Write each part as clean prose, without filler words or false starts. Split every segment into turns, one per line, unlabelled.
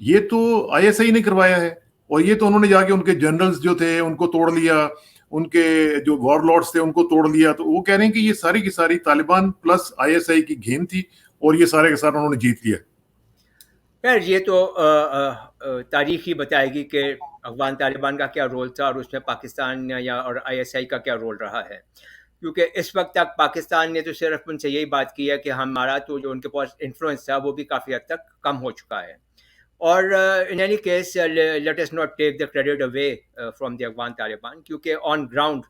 یہ تو ISI نے کروایا ہے, اور یہ تو انہوں نے جا کے ان کے جنرلز جو تھے ان کو توڑ لیا, ان کے جو وار لارڈس تھے ان کو توڑ لیا. تو وہ کہہ رہے ہیں کہ یہ ساری کی ساری طالبان پلس ISI کی گیم تھی, اور یہ سارے کے سارے انہوں نے جیت لیا.
خیر یہ تو تاریخ ہی بتائے گی کہ افغان طالبان کا کیا رول تھا اور اس میں پاکستان یا اور ISI کا کیا رول رہا ہے. کیونکہ اس وقت تک پاکستان نے تو صرف ان سے یہی بات کی ہے کہ ہمارا تو جو ان کے پاس انفلوئنس تھا وہ بھی کافی حد تک کم ہو چکا ہے. اور in any case let us not take the credit away from the Afghan Taliban, کیونکہ آن گراؤنڈ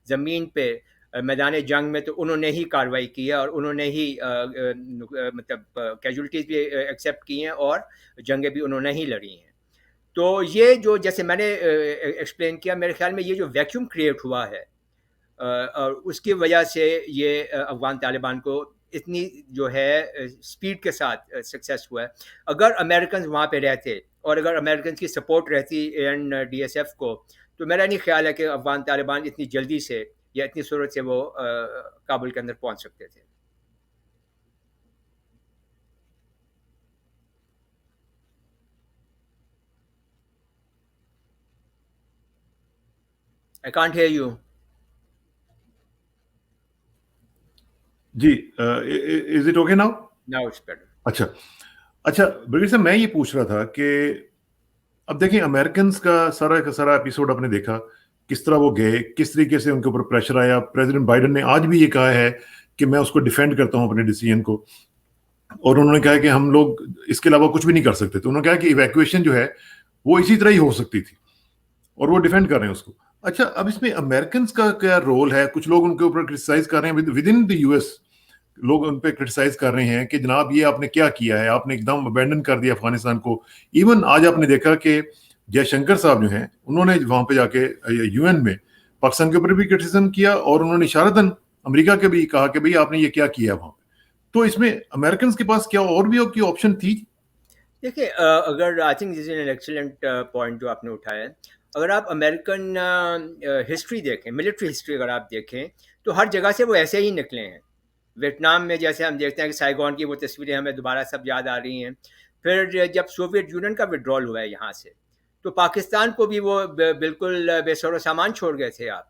زمین پہ میدان جنگ میں تو انہوں نے ہی کارروائی کی ہے اور انہوں نے ہی مطلب کیجولٹیز بھی ایکسیپٹ کی ہیں اور جنگیں بھی انہوں نے ہی لڑی ہیں. تو یہ جو جیسے میں نے ایکسپلین کیا, میرے خیال میں یہ جو ویکیوم کریٹ ہوا ہے اور اس کی وجہ سے یہ افغان طالبان کو اتنی جو ہے اسپیڈ کے ساتھ سکسیس ہوا ہے. اگر امریکنز وہاں پہ رہتے اور اگر امریکنز کی سپورٹ رہتی ANDSF کو, تو میرا نہیں خیال ہے کہ افغان طالبان اتنی جلدی سے یا اتنی صورت سے وہ کابل کے اندر پہنچ سکتے تھے. I can't hear you.
جی, is it okay now?
Now it's better.
اچھا بریگیڈ صاحب, میں یہ پوچھ رہا تھا کہ اب دیکھیں امریکنز کا سارا ایپیسوڈ آپ نے دیکھا, کس طرح وہ گئے, کس طریقے سے ان کے اوپر پریشر آیا. پریزیڈنٹ بائیڈن نے آج بھی یہ کہا ہے کہ میں اس کو ڈیفینڈ کرتا ہوں اپنے ڈیسیژن کو, اور انہوں نے کہا کہ ہم لوگ اس کے علاوہ کچھ بھی نہیں کر سکتے. تو انہوں نے کہا کہ ایویکویشن جو ہے وہ اسی طرح ہی ہو سکتی تھی, اور وہ ڈیفینڈ کر رہے ہیں اس کو. اچھا, اب اس میں امریکنز کا کیا رول ہے؟ کچھ لوگ ان کے اوپر کرٹیسائز کر رہے ہیں ود ان دی US, لوگ ان پہ کرٹیسائز کر رہے ہیں کہ جناب یہ آپ نے کیا کیا ہے, آپ نے ایک دم ابینڈن کر دیا افغانستان کو. ایون آج آپ نے دیکھا کہ جے شنکر صاحب جو ہیں انہوں نے وہاں پہ جا کے UN میں پاکستان کے اوپر بھی کرٹیسزم کیا, اور انہوں نے اشارتاً امریکہ کے بھی کہا کہ بھئی آپ نے یہ کیا کیا وہاں پہ. تو اس میں امریکنز کے پاس کیا اور بھی کوئی آپشن تھی؟
دیکھیے اگر I think this is an excellent point جو آپ نے اٹھایا ہے. اگر آپ امریکن ہسٹری دیکھیں, ملٹری ہسٹری اگر آپ دیکھیں, تو ہر جگہ سے وہ ایسے ہی نکلے ہیں. ویتنام میں جیسے ہم دیکھتے ہیں کہ سائیگون کی وہ تصویریں ہمیں دوبارہ سب یاد آ رہی ہیں. پھر جب سوویت یونین کا وڈرال ہوا ہے یہاں سے, تو پاکستان کو بھی وہ بالکل بے سر و سامان چھوڑ گئے تھے آپ.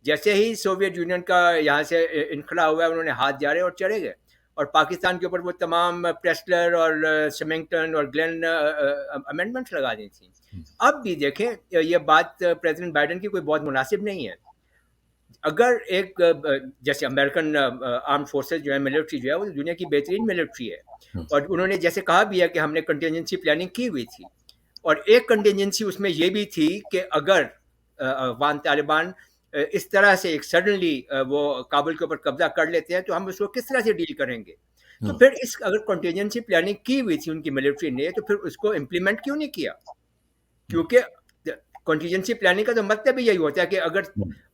جیسے ہی سوویت یونین کا یہاں سے انخلا ہوا ہے, انہوں نے ہاتھ جاڑے اور چلے گئے, اور پاکستان کے اوپر وہ تمام پریسلر اور سمنگٹن اور گلین امینڈمنٹس لگا دی تھیں. اب بھی دیکھیں, یہ بات پریزیڈنٹ بائیڈن کی کوئی بہت مناسب نہیں ہے. اگر ایک جیسے امریکن آرم فورسز جو ہے, ملٹری جو ہے, وہ دنیا کی بہترین ملٹری ہے, اور انہوں نے جیسے کہا بھی ہے کہ ہم نے کنٹینجنسی پلاننگ کی ہوئی تھی, اور ایک کنٹینجنسی اس میں یہ بھی تھی کہ اگر افغان طالبان اس طرح سے ایک سڈنلی وہ کابل کے اوپر قبضہ کر لیتے ہیں تو ہم اس کو کس طرح سے ڈیل کریں گے. تو پھر اس اگر کنٹینجنسی پلاننگ کی ہوئی تھی ان کی ملٹری نے, تو پھر اس کو امپلیمنٹ کیوں نہیں کیا؟ کیونکہ کنٹینجنسی پلاننگ کا تو مطلب ہی یہی ہوتا ہے کہ اگر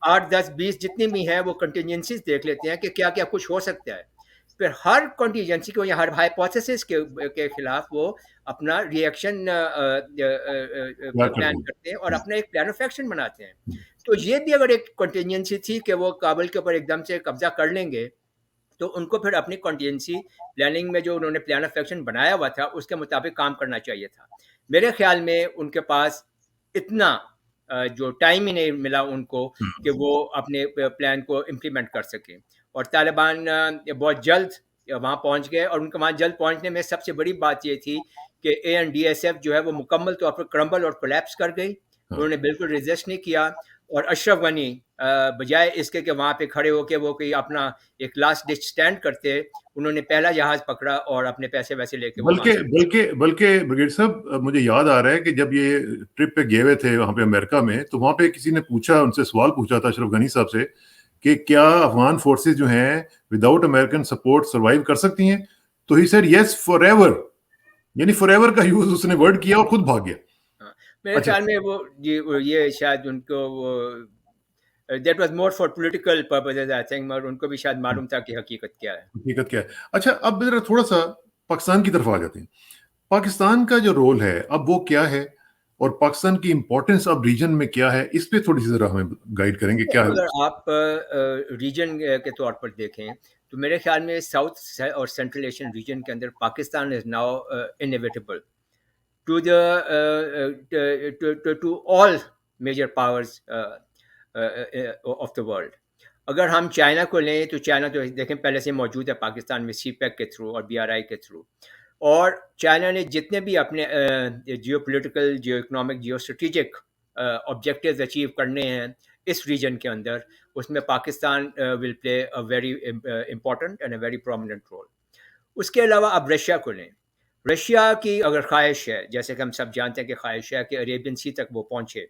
8 10 20 جتنی بھی ہیں وہ کنٹینجنسیز دیکھ لیتے ہیں کہ کیا کیا کچھ ہو سکتا ہے. پھر ہر کنٹینجنسی کو یا ہر ہائپوتھیسس کے خلاف وہ اپنا ری ایکشن پلان کرتے ہیں اور اپنا ایک پلان آف ایکشن بناتے ہیں. تو یہ بھی اگر ایک کنٹینجنسی تھی کہ وہ کابل کے اوپر ایک دم سے قبضہ کر لیں گے, تو ان کو پھر اپنی کنٹینجنسی پلاننگ میں جو انہوں نے پلان آف ایکشن بنایا ہوا تھا اس کے مطابق کام کرنا چاہیے تھا. میرے خیال میں ان کے پاس اتنا جو ٹائم ہی نہیں ملا ان کو کہ وہ اپنے پلان کو امپلیمنٹ کر سکیں. اور طالبان بہت جلد وہاں پہنچ گئے, اور ان کے وہاں جلد پہنچنے میں سب سے بڑی بات یہ تھی کہ ANDSF جو ہے وہ مکمل طور پر کرمبل اور کولیپس کر گئی. انہوں نے بالکل ریزسٹ نہیں کیا, اور اشرف غنی بجائے اس کے کہ وہاں پہ کھڑے ہو کے وہ کوئی اپنا ایک لاسٹ ڈچ سٹینڈ کرتے, انہوں نے پہلا جہاز پکڑا اور اپنے پیسے ویسے لے کے
بلکہ بریگیڈ صاحب مجھے یاد آ رہا ہے کہ جب یہ ٹرپ پہ گئے ہوئے تھے وہاں پہ امریکہ میں, تو وہاں پہ کسی نے پوچھا, ان سے سوال پوچھا تھا اشرف غنی صاحب سے کہ کیا افغان فورسز جو ہیں وداؤٹ امریکن سپورٹ سروائیو کر سکتی ہیں؟ تو he said yes for ever, یعنی فار ایور کا یوز اس نے ورڈ کیا اور خود بھاگ گیا.
میرے خیال میں وہ یہ شاید ان کو وہ that was more for political purposes I think, مگر ان کو بھی شاید معلوم تھا کہ حقیقت کیا ہے.
اچھا, اب ذرا تھوڑا سا پاکستان کی طرف آ جاتے ہیں. پاکستان کا جو رول ہے اب وہ کیا ہے, اور پاکستان کی امپورٹنس اب ریجن میں کیا ہے, اس پہ تھوڑی سی ذرا ہمیں گائیڈ کریں گے کیا ہے.
اگر آپ ریجن کے طور پر دیکھیں تو میرے خیال میں ساؤتھ اور سینٹرل ایشین ریجن کے اندر Pakistan is now inevitable. to the to all major powers of the world. اگر ہم چائنا کو لیں تو چائنا تو دیکھیں پہلے سے موجود ہے پاکستان میں سی پیک کے تھرو اور بی آر آئی کے تھرو، اور چائنا نے جتنے بھی اپنے geopolitical, geoeconomic, geostrategic objectives achieve کرنے ہیں اس ریجن کے اندر، اس میں Pakistan will play a very important and a very prominent role. اس کے علاوہ اب رشیا کو لیں. رشیا کی اگر خواہش ہے، جیسے کہ ہم سب جانتے ہیں کہ خواہش ہے کہ عریبین سی تک وہ پہنچے،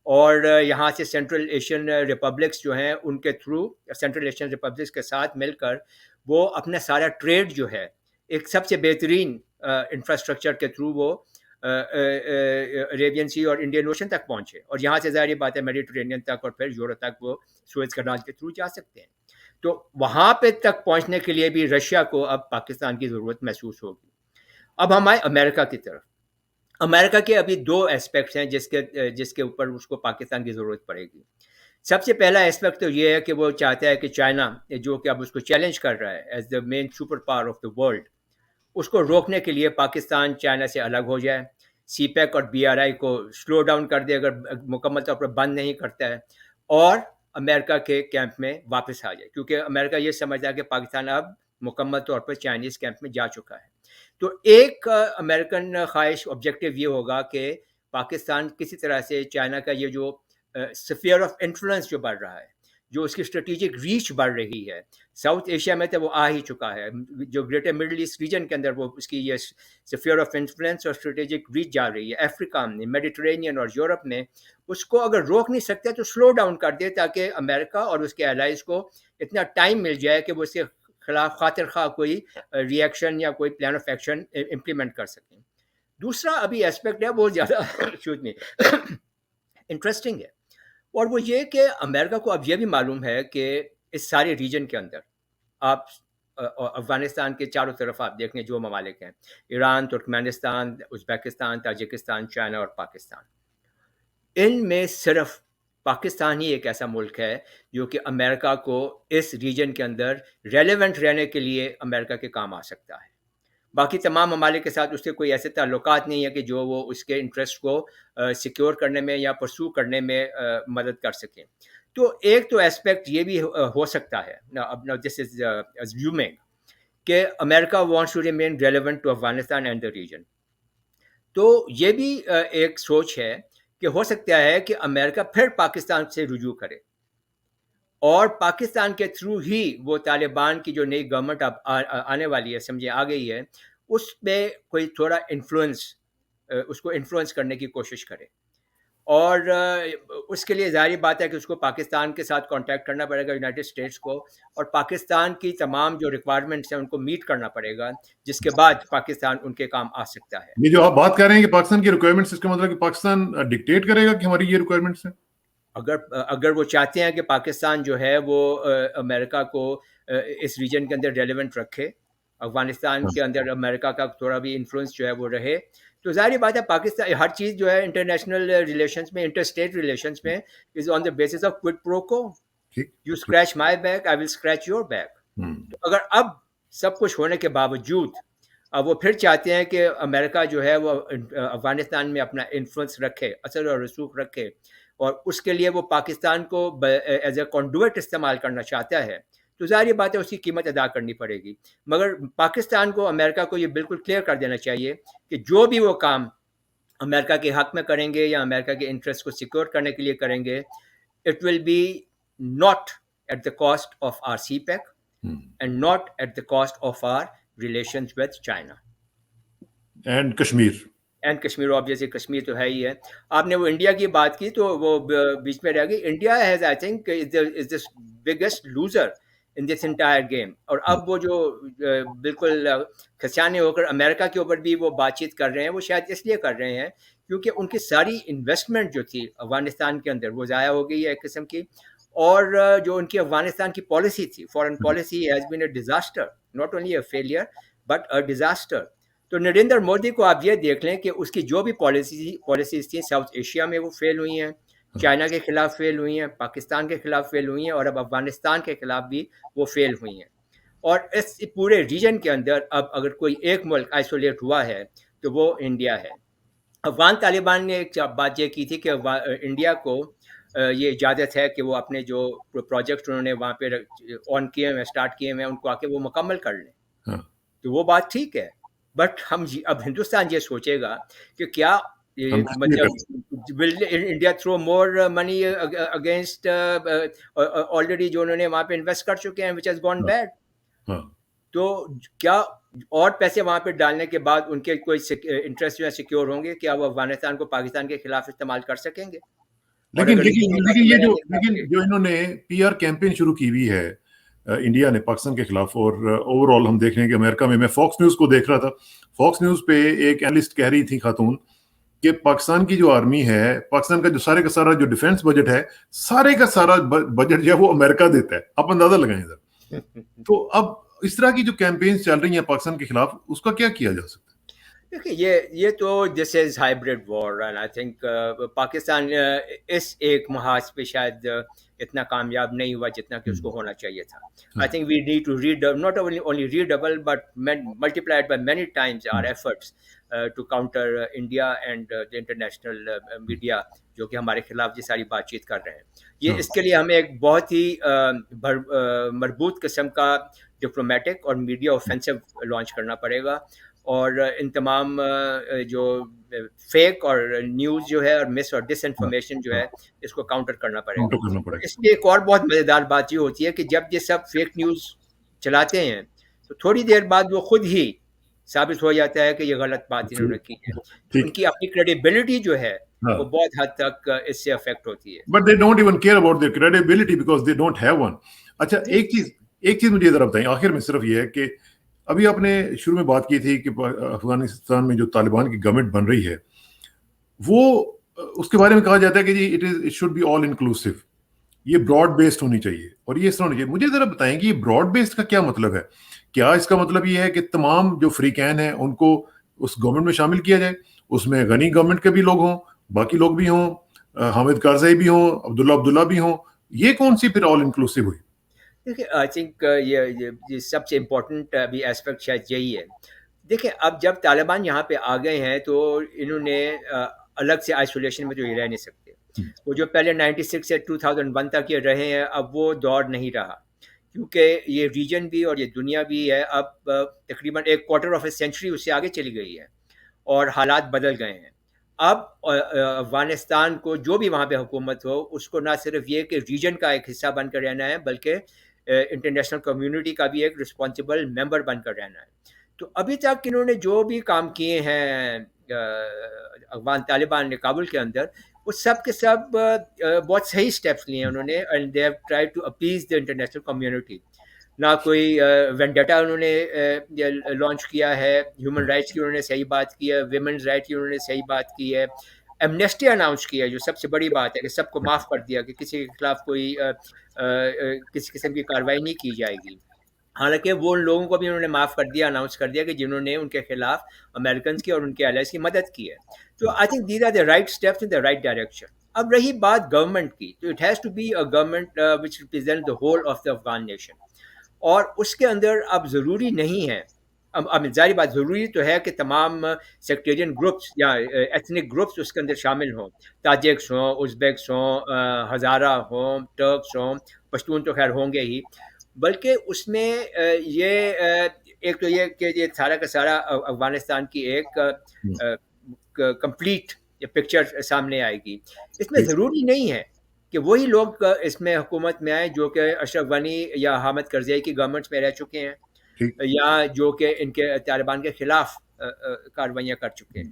اور یہاں سے سینٹرل ایشین ریپبلکس جو ہیں ان کے تھرو، سینٹرل ایشین ریپبلکس کے ساتھ مل کر وہ اپنا سارا ٹریڈ جو ہے ایک سب سے بہترین انفراسٹرکچر کے تھرو وہ عریبین سی اور انڈین اوشن تک پہنچے، اور یہاں سے ظاہری بات ہے میڈیٹرینین تک اور پھر یورپ تک وہ سوئز کنال کے تھرو جا سکتے ہیں. تو وہاں پہ تک پہنچنے کے لیے بھی رشیا کو اب پاکستان کی ضرورت محسوس ہوگی. اب ہم آئے امریکہ کی طرف. امریکہ کے ابھی دو اسپیکٹس ہیں جس کے اوپر اس کو پاکستان کی ضرورت پڑے گی. سب سے پہلا اسپیکٹ تو یہ ہے کہ وہ چاہتا ہے کہ چائنا، جو کہ اب اس کو چیلنج کر رہا ہے as the main superpower of the world, اس کو روکنے کے لیے پاکستان چائنا سے الگ ہو جائے، سی پیک اور بی آر آئی کو سلو ڈاؤن کر دے اگر مکمل طور پر بند نہیں کرتا ہے، اور امریکہ کے کیمپ میں واپس آ جائے، کیونکہ امریکہ یہ سمجھتا ہے کہ پاکستان اب مکمل طور پر چائنیز کیمپ میں جا چکا ہے. تو ایک امریکن خواہش آبجیکٹیو یہ ہوگا کہ پاکستان کسی طرح سے چائنا کا یہ جو سفیئر آف انفلوئنس جو بڑھ رہا ہے، جو اس کی اسٹریٹجک ریچ بڑھ رہی ہے، ساؤتھ ایشیا میں تو وہ آ ہی چکا ہے، جو گریٹر مڈل ایسٹ ریجن کے اندر وہ اس کی یہ سفیئر آف انفلوئنس اور اسٹریٹجک ریچ جا رہی ہے، افریقہ میں، میڈیٹرینین اور یورپ میں، اس کو اگر روک نہیں سکتے تو سلو ڈاؤن کر دے تاکہ امریکہ اور اس کے الائز کو اتنا ٹائم مل جائے کہ وہ اس کے خلاف خاطر خواہ کوئی ری ایکشن یا کوئی پلان آف ایکشن امپلیمنٹ کر سکیں. دوسرا ابھی اسپیکٹ ہے بہت زیادہ انٹرسٹنگ ہے، اور وہ یہ کہ امریکہ کو اب یہ بھی معلوم ہے کہ اس سارے ریجن کے اندر آپ افغانستان کے چاروں طرف آپ دیکھیں جو ممالک ہیں، Iran, Turkmenistan, Uzbekistan, Tajikistan, China اور پاکستان، ان میں صرف پاکستان ہی ایک ایسا ملک ہے جو کہ امریکہ کو اس ریجن کے اندر ریلیونٹ رہنے کے لیے امریکہ کے کام آ سکتا ہے. باقی تمام ممالک کے ساتھ اس کے کوئی ایسے تعلقات نہیں ہے کہ جو وہ اس کے انٹرسٹ کو سیکیور کرنے میں یا پرسو کرنے میں مدد کر سکیں. تو ایک تو اسپیکٹ یہ بھی ہو سکتا ہے، دس از اسیومنگ کہ امریکہ wants to remain relevant to Afghanistan and the region. تو یہ بھی ایک سوچ ہے کہ ہو سکتا ہے کہ امریکہ پھر پاکستان سے رجوع کرے، اور پاکستان کے تھرو ہی وہ طالبان کی جو نئی گورنمنٹ اب آنے والی ہے، سمجھے آ گئی ہے، اس پہ کوئی تھوڑا اس کو انفلوئنس کرنے کی کوشش کرے. اور اس کے لیے ظاہری بات ہے کہ اس کو پاکستان کے ساتھ کانٹیکٹ کرنا پڑے گا، یونائٹڈ اسٹیٹس کو، اور پاکستان کی تمام جو ریکوائرمنٹس ہیں ان کو میٹ کرنا پڑے گا، جس کے بعد پاکستان ان کے کام آ سکتا ہے.
یہ جو آپ بات کر رہے ہیں کہ پاکستان کی ریکوائرمنٹس، اس کا مطلب کہ پاکستان ڈکٹیٹ کرے گا کہ ہماری یہ ریکوائرمنٹس ہیں؟
اگر وہ چاہتے ہیں کہ پاکستان جو ہے وہ امریکہ کو اس ریجن کے اندر ریلیونٹ رکھے، افغانستان کے اندر امریکہ کا تھوڑا بھی انفلوئنس جو ہے وہ رہے، تو ظاہری بات ہے پاکستان ہر چیز جو ہے انٹرنیشنل ریلیشنز میں، انٹر اسٹیٹ ریلیشنز میں، از آن دا بیسس آف کوئڈ پرو کو. You scratch my back, I will scratch your back. تو اگر اب سب کچھ ہونے کے باوجود اب وہ پھر چاہتے ہیں کہ امریکہ جو ہے وہ افغانستان میں اپنا انفلوئنس رکھے، اثر اور رسوخ رکھے، اور اس کے لیے وہ پاکستان کو ایز اے کنڈویٹ استعمال کرنا چاہتا ہے، تو ظاہری بات ہے اس کی قیمت ادا کرنی پڑے گی. مگر پاکستان کو، امریکہ کو یہ بالکل کلیئر کر دینا چاہیے کہ جو بھی وہ کام امریکہ کے حق میں کریں گے یا امریکہ کے انٹرسٹ کو سیکیور کرنے کے لیے کریں گے، it will be not at the cost of our CPEC and not at the cost of our relations with China
and Kashmir
obviously Kashmir تو ہے ہی ہے. آپ نے وہ انڈیا کی بات کی تو وہ بیچ میں رہ گئی. India has I think is the biggest loser in this entire game. اور اب وہ جو بالکل کھسیانے ہو کر امریکہ کے اوپر بھی وہ بات چیت کر رہے ہیں، وہ شاید اس لیے کر رہے ہیں کیونکہ ان کی ساری انویسٹمنٹ جو تھی افغانستان کے اندر وہ ضائع ہو گئی ہے ایک قسم کی، اور جو ان کی افغانستان کی پالیسی تھی، foreign policy has been a disaster, not only a failure but a disaster. تو نریندر مودی کو آپ یہ دیکھ لیں کہ اس کی جو بھی پالیسیز تھیں ساؤتھ ایشیا میں وہ فیل ہوئی ہیں، چائنا کے خلاف فیل ہوئی ہیں، پاکستان کے خلاف فیل ہوئی ہیں، اور اب افغانستان کے خلاف بھی وہ فیل ہوئی ہیں. اور اس پورے ریجن کے اندر اب اگر کوئی ایک ملک آئسولیٹ ہوا ہے تو وہ انڈیا ہے. افغان طالبان نے ایک بات یہ کی تھی کہ انڈیا کو یہ اجازت ہے کہ وہ اپنے جو پروجیکٹ انہوں نے وہاں پہ آن کیے ہوئے اسٹارٹ کیے ہوئے ان کو آ کے وہ مکمل کر لیں. تو وہ بات ٹھیک ہے, بٹ ہم اب ہندوستان یہ سوچے گا کہ کیا مطلب ول انڈیا تھرو مور منی اگینسٹ آلریڈی جو انہوں نے وہاں پہ انویسٹ کر چکے ہیں وچ ہیز گون بیڈ. تو کیا اور پیسے وہاں پہ ڈالنے کے بعد ان کے کوئی انٹرسٹ جو ہے سیکیور ہوں گے؟ کیا وہ افغانستان کو پاکستان کے خلاف استعمال کر سکیں گے؟
لیکن یہ جو انہوں نے پی آر کیمپین شروع کی ہوئی ہے انڈیا نے پاکستان کے خلاف, اور اوور آل ہم دیکھ رہے ہیں کہ امریکہ میں فاکس نیوز کو دیکھ رہا تھا, فاکس نیوز پہ ایک اینالسٹ کہہ رہی تھی خاتون کہ پاکستان کی جو آرمی ہے, پاکستان کا جو سارے کا سارا جو ڈیفینس بجٹ ہے, سارے کا سارا بجٹ جو ہے وہ امریکہ دیتا ہے. آپ اندازہ لگائیں ادھر. تو اب اس طرح کی جو کیمپینز چل رہی ہیں پاکستان کے خلاف, اس کا کیا کیا جا سکتا ہے؟
دیکھیے یہ تو this is hybrid war, and I think Pakistan اس ایک محاذ پہ شاید اتنا کامیاب نہیں ہوا جتنا کہ اس کو ہونا چاہیے تھا. I think we need to not only redoubled but multiplied by many times our efforts to counter India and the international media جو کہ ہمارے خلاف یہ ساری بات چیت کر رہے ہیں. یہ اس کے لیے ہمیں ایک بہت ہی مربوط قسم کا ڈپلومیٹک اور میڈیا اوفینسو لانچ کرنا پڑے گا, اور ان تمام جو فیک اور نیوز جو ہے اور مس اور ڈس انفارمیشن جو ہے اس کو کاؤنٹر کرنا پڑے گا. اس لیے ایک اور بہت مزیدار بات یہ ہوتی ہے کہ جب یہ سب فیک نیوز چلاتے ہیں تو تھوڑی دیر بعد وہ خود ہی ثابت ہو جاتا ہے کہ یہ غلط بات انہوں نے کی ہے. ان کی اپنی کریڈیبلٹی جو ہے وہ بہت حد تک اس سے افیکٹ ہوتی ہے.
But they don't even care about their credibility because they don't have one. اچھا ایک چیز مجھے ذرا بتائیں آخر میں, صرف یہ ہے کہ ابھی آپ نے شروع میں بات کی تھی کہ افغانستان میں جو طالبان کی گورنمنٹ بن رہی ہے وہ اس کے بارے میں کہا جاتا ہے کہ جی it should be all inclusive, یہ براڈ بیسڈ ہونی چاہیے اور یہ اس طرح ہونی چاہیے. مجھے ذرا بتائیں کہ یہ براڈ بیسڈ کا کیا مطلب ہے؟ کیا اس کا مطلب یہ ہے کہ تمام جو فریقین ہیں ان کو اس گورنمنٹ میں شامل کیا جائے, اس میں غنی گورنمنٹ کے بھی لوگ ہوں, باقی لوگ بھی ہوں, حامد کارزئی بھی ہوں, عبداللہ بھی ہوں, یہ کون سی پھر آل انکلوسیو ہوئی؟
دیکھیے آئی تھنک یہ سب سے امپورٹنٹ ابھی اسپیکٹ شاید یہی ہے. دیکھیں اب جب طالبان یہاں پہ آ گئے ہیں تو انہوں نے الگ سے آئسولیشن میں تو یہ رہ نہیں سکتے. وہ جو پہلے 96 سے 2001 تک یہ رہے ہیں اب وہ دور نہیں رہا, کیونکہ یہ ریجن بھی اور یہ دنیا بھی ہے اب تقریباً ایک کوارٹر آف اے سینچری اس سے آگے چلی گئی ہے اور حالات بدل گئے ہیں. اب افغانستان کو جو بھی وہاں پہ حکومت ہو اس کو نہ صرف یہ کہ ریجن کا ایک حصہ بن کر رہنا ہے بلکہ انٹرنیشنل کمیونٹی کا بھی ایک رسپانسبل ممبر بن کر رہنا ہے. تو ابھی تک انہوں نے جو بھی کام کیے ہیں افغان طالبان نے کابل کے اندر, وہ سب کے سب بہت صحیح سٹیپس لیے ہیں انہوں نے, and they have try to appease the international community. نہ کوئی وینڈیٹا انہوں نے لانچ کیا ہے, ہیومن رائٹس کی انہوں نے صحیح بات کی ہے, ویمنز رائٹ کی انہوں نے صحیح بات کی ہے, ایمنیسٹی اناؤنس کیا ہے جو سب سے بڑی بات ہے کہ سب کو معاف کر دیا کہ کسی کے خلاف کوئی کسی قسم کی کارروائی نہیں کی جائے گی. حالانکہ وہ ان لوگوں کو بھی انہوں نے معاف کر دیا, اناؤنس کر دیا کہ جنہوں نے ان کے خلاف امریکنز کی اور ان کے الائز کی مدد کی ہے. تو I think these are the right steps in the right direction. اب رہی بات گورنمنٹ کی, تو it has to be a government which represent the whole of the Afghan nation, اور اس کے اندر اب ضروری نہیں ہے, اب ظاہری بات ضروری تو ہے کہ تمام سیکٹیرین گروپس یا ایتھنک گروپس اس کے اندر شامل ہوں, تاجکس ہوں, ازبیکس ہوں, ہزارہ ہوں, ٹرکس ہوں, پشتون تو خیر ہوں گے ہی, بلکہ اس میں یہ ایک تو یہ کہ یہ سارا کا سارا افغانستان کی ایک کمپلیٹ پکچر سامنے آئے گی. اس میں ضروری نہیں ہے کہ وہی لوگ اس میں حکومت میں آئیں جو کہ اشرف غنی یا حامد کرزئی کی گورنمنٹس میں رہ چکے ہیں یا جو کہ ان کے طالبان کے خلاف کاروائیاں کر چکے ہیں.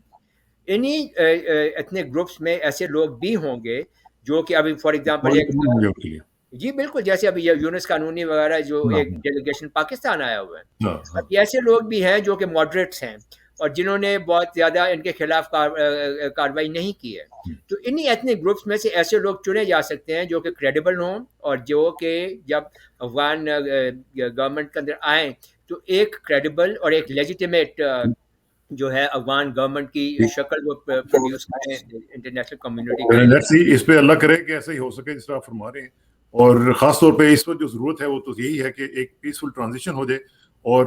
انہی ایتھنک گروپس میں ایسے لوگ بھی ہوں گے جو کہ ابھی فار ایگزامپل جی بالکل, جیسے ابھی یونس قانونی وغیرہ جو ایک ڈیلیگیشن پاکستان آیا ہوا ہے, اب ایسے لوگ بھی ہیں جو کہ ماڈریٹس ہیں اور جنہوں نے بہت زیادہ ان کے خلاف کارروائی نہیں کی ہے. تو انہی ایتھنک گروپس میں سے ایسے لوگ چنے جا سکتے ہیں جو کہ کریڈیبل ہوں اور جو کہ جب افغان گورنمنٹ کے اندر آئیں تو ایک کریڈیبل اور ایک لیجیٹیمیٹ جو ہے افغان گورنمنٹ کی شکل وہ پروڈیوس کریں انٹرنیشنل کمیونٹی.
اس پہ اللہ کرے کہ ایسا ہی ہو سکے جس طرح آپ فرما رہے ہیں, اور خاص طور پہ اس وقت جو ضرورت ہے وہ تو یہی ہے کہ ایک پیسفل ٹرانزیشن ہو جائے اور